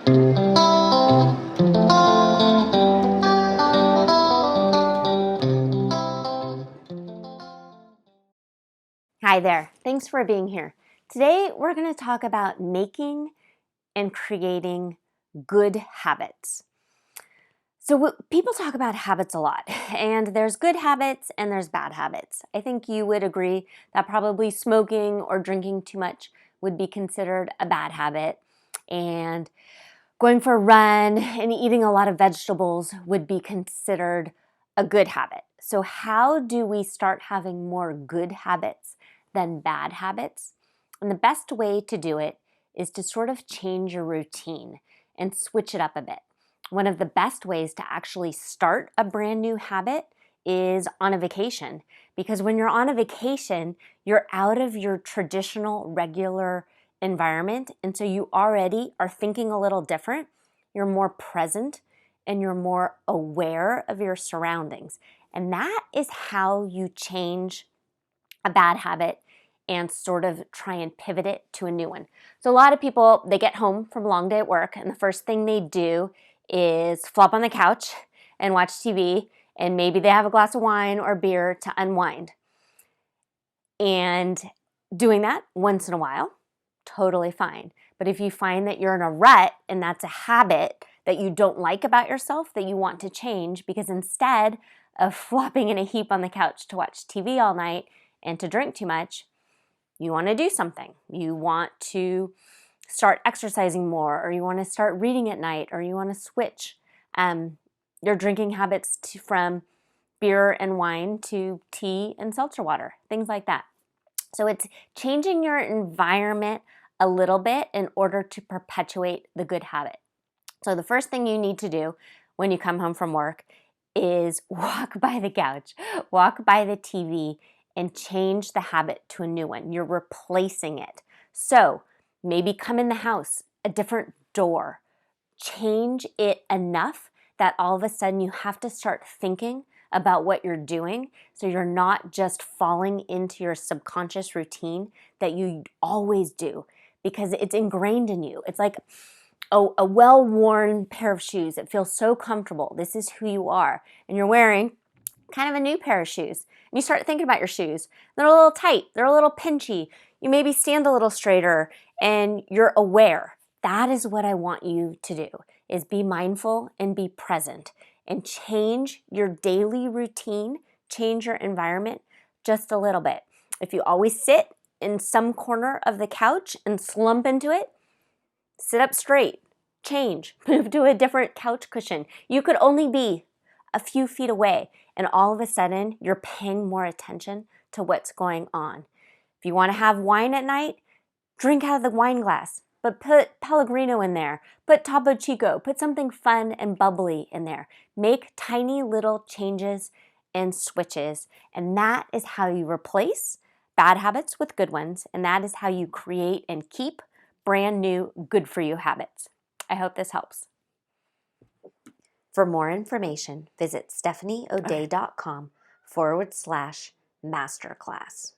Hi there, thanks for being here. Today we're going to talk about making and creating good habits. So people talk about habits a lot, and there's good habits and there's bad habits. I think you would agree that probably smoking or drinking too much would be considered a bad habit, and going for a run and eating a lot of vegetables would be considered a good habit. So how do we start having more good habits than bad habits? And the best way to do it is to sort of change your routine and switch it up a bit. One of the best ways to actually start a brand new habit is on a vacation, because when you're on a vacation, you're out of your traditional, regular environment, and so you already are thinking a little different. You're more present and you're more aware of your surroundings. And that is how you change a bad habit and sort of try and pivot it to a new one. So a lot of people, they get home from a long day at work, and the first thing they do is flop on the couch and watch TV, and maybe they have a glass of wine or beer to unwind. And doing that once in a while, totally fine. But if you find that you're in a rut and that's a habit that you don't like about yourself, that you want to change, because instead of flopping in a heap on the couch to watch TV all night and to drink too much, you want to do something. You want to start exercising more, or you want to start reading at night, or you want to switch your drinking habits from beer and wine to tea and seltzer water, things like that. So it's changing your environment a little bit in order to perpetuate the good habit. So the first thing you need to do when you come home from work is walk by the couch, walk by the TV, and change the habit to a new one. You're replacing it. So maybe come in the house, a different door. Change it enough that all of a sudden you have to start thinking about what you're doing, so you're not just falling into your subconscious routine that you always do, because it's ingrained in you. It's like a well-worn pair of shoes. It feels so comfortable. This is who you are. And you're wearing kind of a new pair of shoes. And you start thinking about your shoes. They're a little tight. They're a little pinchy. You maybe stand a little straighter, and you're aware. That is what I want you to do, is be mindful and be present and change your daily routine, change your environment just a little bit. If you always sit in some corner of the couch and slump into it, sit up straight, change, move to a different couch cushion. You could only be a few feet away, and all of a sudden you're paying more attention to what's going on. If you want to have wine at night, drink out of the wine glass, but put Pellegrino in there, put Topo Chico, put something fun and bubbly in there. Make tiny little changes and switches, and that is how you replace bad habits with good ones, and that is how you create and keep brand new, good for you habits. I hope this helps. For more information, visit stephanieodea.com/masterclass.